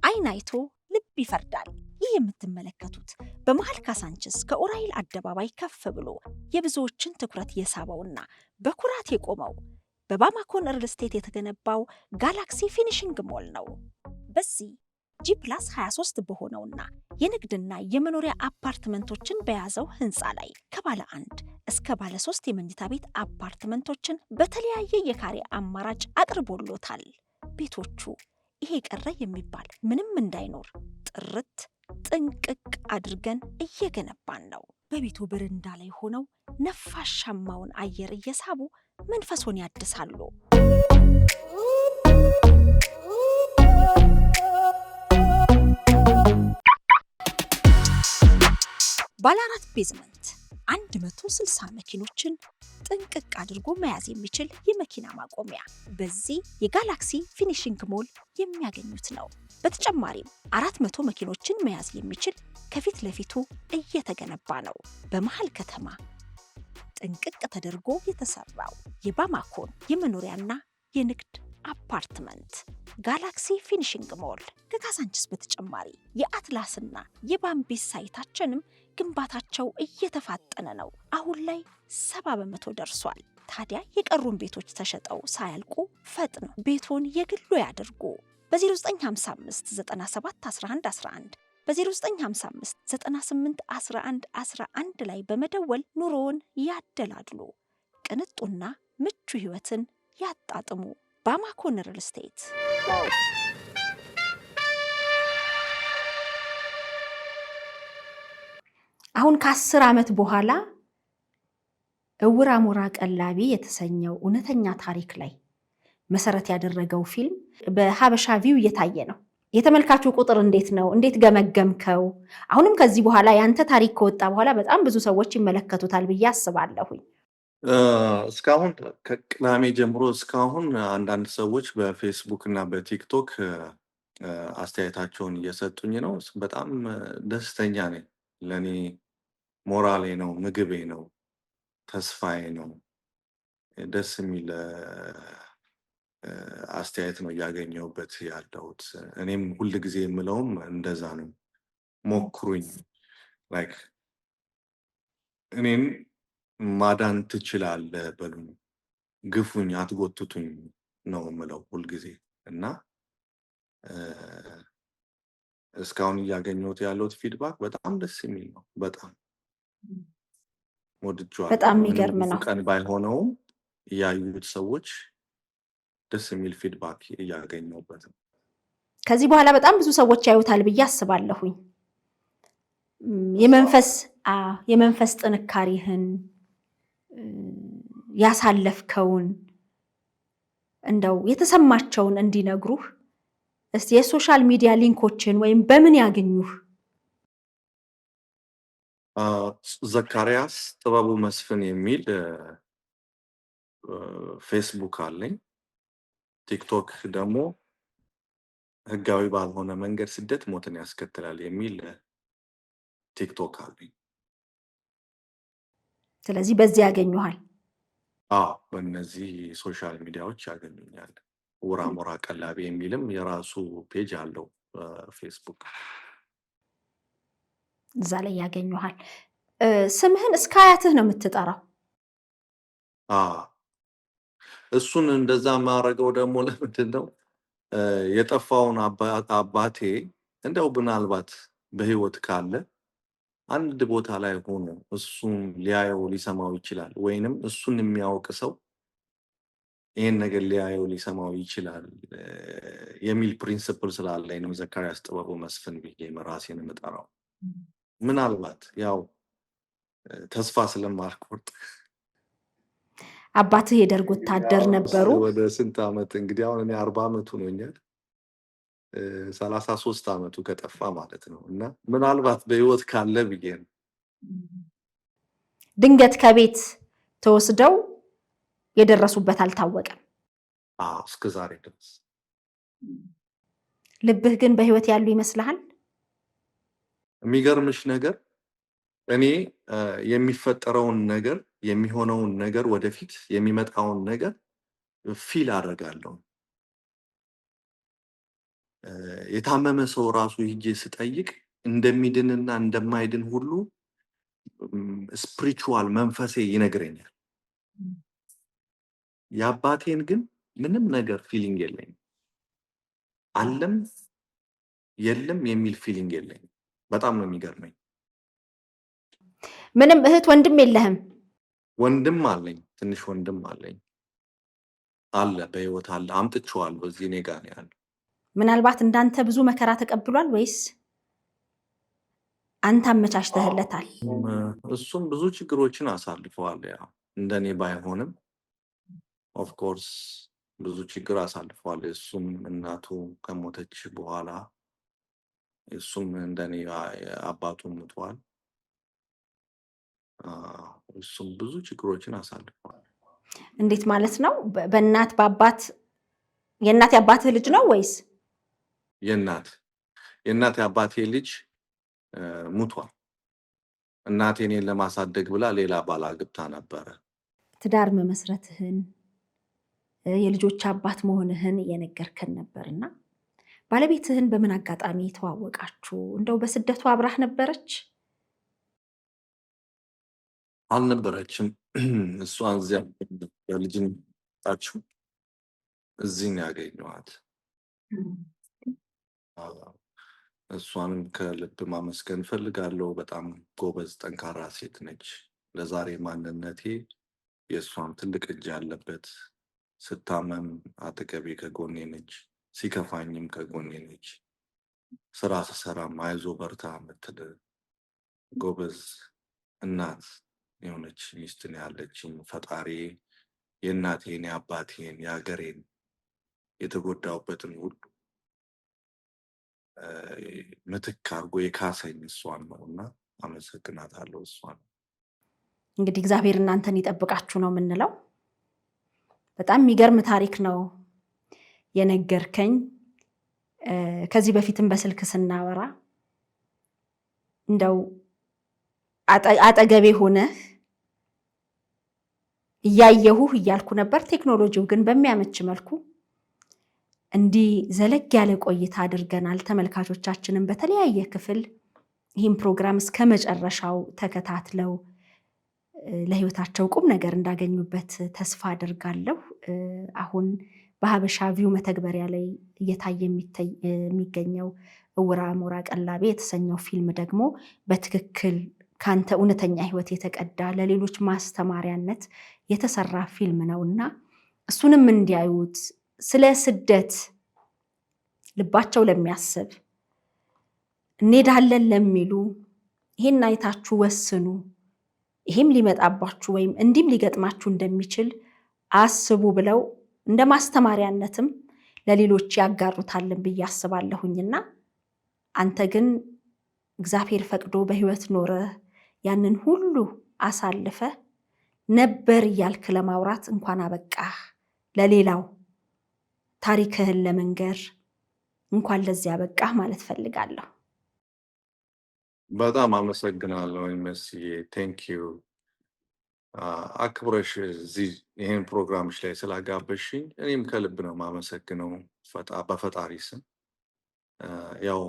S2: አይን አይቶ ልብ ይፈርዳል። ይህ የምትመለከቱት በመሃል ካሳንችስ ከኡራኤል አደባባይ ከፍ ብሎ የብዙዎችን ትኩረት የሳበውና በኩራት የቆመው በባማኮን ሪል ስቴት የተገነባው ጋላክሲ ፊኒሽንግ ሞል ነው። በዚህ G+23 በሆነውና የንግድና የመኖሪያ አፓርትመንቶችን በያዘው ህንፃ ላይ ከባለ 1 እስከ ባለ 3 የመኝታ ቤት አፓርትመንቶችን በተለያየ የካሬ አማራጭ አቅርቦሎታል። ቤቶቹ ይሄ ቀረ የሚባል ምንም እንዳይኖር ጥርት ጥንቅቅ አድርገን እየገነባን ነው። በቤቱ በረንዳ ላይ ሆነው ነፋሻማውን አየር እየሳቡ መንፈሶን ያድሳሉ። ባለ 4 ቤዝመንት 160 መኪኖችን ጥንቅቅ አድርጎ መያዝ የሚችል የመኪና ማቆሚያ በዚህ የጋላክሲ ፊኒሽንግ ሞል የሚያገኙት ነው። በተጨማሪም 400 መኪኖችን መያዝ የሚችል ከፊት ለፊቱ እየተገነባ ነው። በመሃል ከተማ ጥንቅቅ ተደርጎ የተሰራው የባማኮን የመኖሪያና የንግድ አፓርትመንት ጋላክሲ ፊኒሽንግ ሞል ከካሳንችስ በተጨማሪ የአትላስና የባምቢስ ሳይታችንም ግንባታቸው እየተፋጠነ ነው። አሁን ላይ 70% ደርሷል። ታዲያ የቀሩን ቤቶች ተሸጠው ሳያልቁ ፈጥነው ቤቶን የግሉ ያድርጉ። በ0955 97 11 11 በ0955 98 11 11 ላይ በመደወል ኑሮውን ያደላድሉ። ቅንጡና ምቹ ህይወትን ያጣጥሙ። ባማኮን ሪል ስቴት። አሁን ከ10 ዓመት በኋላ እውር አሞራ ቀላቢ የተሰኘው እውነተኛ ታሪክ ላይ መሰረት ያደረገው ፊልም በሀበሻ ቪው እየታየ ነው። የተመልካቹ ቁጥር እንዴት ነው? እንዴት ገመገምከው? አሁንም ከዚህ በኋላ ያንተ ታሪክ ከወጣ በኋላ በጣም ብዙ ሰዎች ይመለከቱታል ብዬ አስባለሁኝ።
S1: እስካሁን ከቅዳሜ ጀምሮ እስካሁን አንዳንድ ሰዎች በፌስቡክ እና በቲክቶክ አስተያየታቸውን እየሰጡኝ ነው። በጣም ደስተኛ ነኝ። ለእኔ ሞራሌ ነው፣ ምግቤ ነው፣ ተስፋዬ ነው። ደስ የሚል አስተያየት ነው እያገኘሁበት ያለሁት። እኔም ሁል ጊዜ የምለውም እንደዛ ነው። ሞክሩኝ፣ ላይክ እኔን ማዳን ትችላለህ በሉኝ፣ ግፉኝ፣ አትጎትቱኝ ነው የምለው ሁልጊዜ እና እስካሁን እያገኘሁት ያለሁት ፊድባክ በጣም ደስ የሚል ነው። በጣም ወድጄዋለሁ።
S2: በጣም የሚገርም ነው።
S1: ቀን ባይሆነውም እያዩት ሰዎች ደስ የሚል ፊድባክ እያገኘሁበት ነው።
S2: ከዚህ በኋላ በጣም ብዙ ሰዎች ያዩታል ብዬ አስባለሁኝ። የመንፈስ ጥንካሬህን ያሳለፍከውን እንደው የተሰማቸውን እንዲነግሩህ እስቲ የሶሻል ሚዲያ ሊንኮችን ወይም በምን ያገኙህ?
S1: ዘካሪያስ ጥበቡ መስፍን የሚል ፌስቡክ አለኝ። ቲክቶክ ደግሞ ህጋዊ ባልሆነ መንገድ ስደት ሞትን ያስከትላል የሚል ቲክቶክ አለኝ።
S2: ስለዚህ በዚህ ያገኙሃል?
S1: በእነዚህ ሶሻል ሚዲያዎች ያገኙኛል። እውር አሞራ ቀላቢ የሚልም የራሱ ፔጅ አለው ፌስቡክ።
S2: እዛ ላይ ያገኙሃል። ስምህን እስከ አያትህ ነው የምትጠራው?
S1: እሱን እንደዛ ማድረገው ደግሞ ለምንድን ነው? የጠፋውን አባቴ እንደው ምናልባት በህይወት ካለ አንድ ቦታ ላይ ሆኖ እሱን ሊያየው ሊሰማው ይችላል፣ ወይንም እሱን የሚያውቅ ሰው ይሄን ነገር ሊያየው ሊሰማው ይችላል የሚል ፕሪንሲፕል ስላለኝ ነው ዘካሪያስ ጥበቡ መስፍን ብዬ ራሴን የምጠራው። ምናልባት ያው ተስፋ ስለማልቆርጥ።
S2: አባትህ የደርግ ወታደር ነበሩ።
S1: ወደ ስንት ዓመት እንግዲህ አሁን እኔ 40 ዓመቱ ሆኖኛል። 33 ዓመቱ ከጠፋ ማለት ነው። እና ምናልባት በህይወት ካለ ብዬ ነው።
S2: ድንገት ከቤት ተወስደው የደረሱበት አልታወቀም።
S1: እስከ ዛሬ ድረስ።
S2: ልብህ ግን በህይወት ያሉ ይመስልሃል?
S1: የሚገርምሽ ነገር እኔ የሚፈጠረውን ነገር የሚሆነውን ነገር ወደፊት የሚመጣውን ነገር ፊል አደርጋለሁ። የታመመ ሰው ራሱ ሂጄ ስጠይቅ እንደሚድንና እንደማይድን ሁሉ ስፒሪቹዋል መንፈሴ ይነግረኛል። የአባቴን ግን ምንም ነገር ፊሊንግ የለኝም። አለም የለም የሚል ፊሊንግ የለኝም። በጣም ነው የሚገርመኝ።
S2: ምንም እህት ወንድም የለህም?
S1: ወንድም አለኝ፣ ትንሽ ወንድም አለኝ። አለ፣ በህይወት አለ። አምጥቼዋለሁ፣ እዚህ እኔ ጋር ነው ያለው።
S2: ምናልባት እንዳንተ ብዙ መከራ ተቀብሏል ወይስ አንተ አመቻችተህለታል?
S1: እሱም ብዙ ችግሮችን አሳልፈዋል። ያው እንደኔ ባይሆንም ኦፍኮርስ ብዙ ችግር አሳልፈዋል። እሱም እናቱ ከሞተች በኋላ እሱም እንደኔ አባቱ ሞቷል። እሱም ብዙ ችግሮችን አሳልፈዋል።
S2: እንዴት ማለት ነው? በእናት በአባት የእናት የአባትህ ልጅ ነው ወይስ?
S1: የእናት የአባቴ ልጅ ሙቷል። እናቴ እኔን ለማሳደግ ብላ ሌላ ባል አግብታ ነበረ።
S2: ትዳር መመስረትህን የልጆች አባት መሆንህን እየነገርከን ነበርና ባለቤትህን በምን አጋጣሚ ተዋወቃችሁ? እንደው በስደቱ አብራህ ነበረች?
S1: አልነበረችም። እሷን እዚያ በልጅነታችሁ እዚህ ነው ያገኘኋት። እሷንም ከልብ ማመስገን ፈልጋለሁ። በጣም ጎበዝ፣ ጠንካራ ሴት ነች። ለዛሬ ማንነቴ የእሷም ትልቅ እጅ ያለበት። ስታመም አጠገቤ ከጎኔ ነች፣ ሲከፋኝም ከጎኔ ነች። ስራ ስሰራም አይዞ በርታ የምትል ጎበዝ እናት የሆነች ሚስት ነው ያለችኝ። ፈጣሪ የእናቴን፣ የአባቴን፣ የሀገሬን የተጎዳውበትን ሁሉ ምትክ አድርጎ የካሰኝ እሷን ነው እና አመሰግናታለሁ። እሷን
S2: እንግዲህ እግዚአብሔር እናንተን ይጠብቃችሁ ነው የምንለው። በጣም የሚገርም ታሪክ ነው የነገርከኝ። ከዚህ በፊትም በስልክ ስናወራ እንደው አጠገቤ ሆነህ እያየሁህ እያልኩ ነበር። ቴክኖሎጂው ግን በሚያመች መልኩ እንዲህ ዘለግ ያለ ቆይታ አድርገናል። ተመልካቾቻችንን በተለያየ ክፍል ይህን ፕሮግራም እስከ መጨረሻው ተከታትለው ለህይወታቸው ቁም ነገር እንዳገኙበት ተስፋ አድርጋለሁ። አሁን በሀበሻ ቪው መተግበሪያ ላይ እየታየ የሚገኘው እውራ አሞራ ቀላቤ የተሰኘው ፊልም ደግሞ በትክክል ካንተ እውነተኛ ህይወት የተቀዳ ለሌሎች ማስተማሪያነት የተሰራ ፊልም ነውና እሱንም እንዲያዩት፣ ስለ ስደት ልባቸው ለሚያስብ እንሄዳለን ለሚሉ ይሄን አይታችሁ ወስኑ፣ ይሄም ሊመጣባችሁ ወይም እንዲም ሊገጥማችሁ እንደሚችል አስቡ ብለው እንደ ማስተማሪያነትም ለሌሎች ያጋሩታልን ብዬ አስባለሁኝና አንተ ግን እግዚአብሔር ፈቅዶ በህይወት ኖረ ያንን ሁሉ አሳልፈ ነበር እያልክ ለማውራት እንኳን አበቃህ። ለሌላው ታሪክህን ለመንገር እንኳን ለዚህ አበቃህ ማለት ፈልጋለሁ።
S1: በጣም አመሰግናለሁ መስዬ። ቴንክ ዩ አክብረሽ እዚህ ይህን ፕሮግራምሽ ላይ ስላጋበሽኝ እኔም ከልብ ነው የማመሰግነው በፈጣሪ ስም። ያው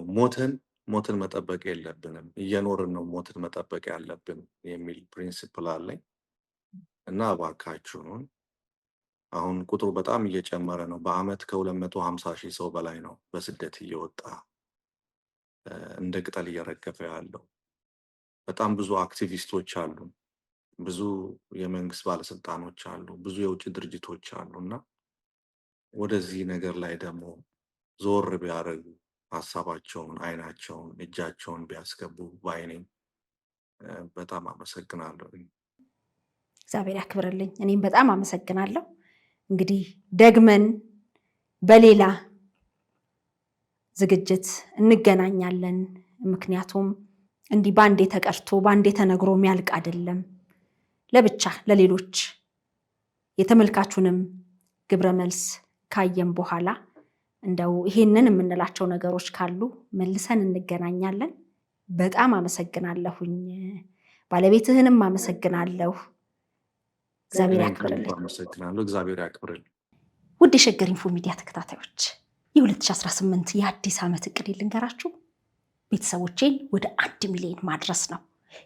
S1: ሞትን መጠበቅ የለብንም፣ እየኖርን ነው ሞትን መጠበቅ ያለብን የሚል ፕሪንሲፕል አለኝ እና እባካችሁን አሁን ቁጥሩ በጣም እየጨመረ ነው። በአመት ከ250,000 ሰው በላይ ነው በስደት እየወጣ እንደ ቅጠል እየረገፈ ያለው። በጣም ብዙ አክቲቪስቶች አሉ፣ ብዙ የመንግስት ባለስልጣኖች አሉ፣ ብዙ የውጭ ድርጅቶች አሉ እና ወደዚህ ነገር ላይ ደግሞ ዞር ቢያደርጉ ሀሳባቸውን፣ አይናቸውን፣ እጃቸውን ቢያስገቡ ባይነኝ። በጣም አመሰግናለሁ።
S2: እግዚአብሔር ያክብርልኝ። እኔም በጣም አመሰግናለሁ። እንግዲህ ደግመን በሌላ ዝግጅት እንገናኛለን። ምክንያቱም እንዲህ ባንዴ ተቀርቶ ባንዴ ተነግሮ የሚያልቅ አይደለም። ለብቻ ለሌሎች የተመልካቹንም ግብረ መልስ ካየም በኋላ እንደው ይሄንን የምንላቸው ነገሮች ካሉ መልሰን እንገናኛለን። በጣም አመሰግናለሁኝ። ባለቤትህንም አመሰግናለሁ። እግዚአብሔር ያክብርልኝ።
S1: አመሰግናለሁ። እግዚአብሔር ያክብርልኝ።
S2: ውድ የሸገር ኢንፎ ሚዲያ ተከታታዮች የ2018 የአዲስ ዓመት እቅድ ልንገራችሁ። ቤተሰቦቼን ወደ 1 ሚሊዮን ማድረስ ነው።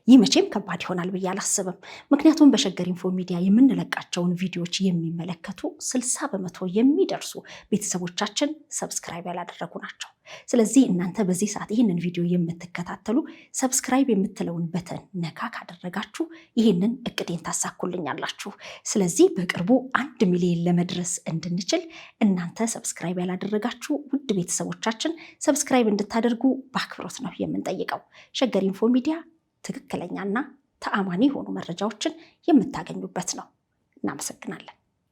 S2: ይህ መቼም ከባድ ይሆናል ብዬ አላስብም። ምክንያቱም በሸገር ኢንፎ ሚዲያ የምንለቃቸውን ቪዲዮዎች የሚመለከቱ 60% የሚደርሱ ቤተሰቦቻችን ሰብስክራይብ ያላደረጉ ናቸው። ስለዚህ እናንተ በዚህ ሰዓት ይህንን ቪዲዮ የምትከታተሉ ሰብስክራይብ የምትለውን በተን ነካ ካደረጋችሁ ይህንን እቅዴን ታሳኩልኛላችሁ። ስለዚህ በቅርቡ 1 ሚሊዮን ለመድረስ እንድንችል እናንተ ሰብስክራይብ ያላደረጋችሁ ውድ ቤተሰቦቻችን ሰብስክራይብ እንድታደርጉ በአክብሮት ነው የምንጠይቀው። ሸገር ኢንፎ ሚዲያ ትክክለኛና ተአማኒ የሆኑ መረጃዎችን የምታገኙበት ነው። እናመሰግናለን።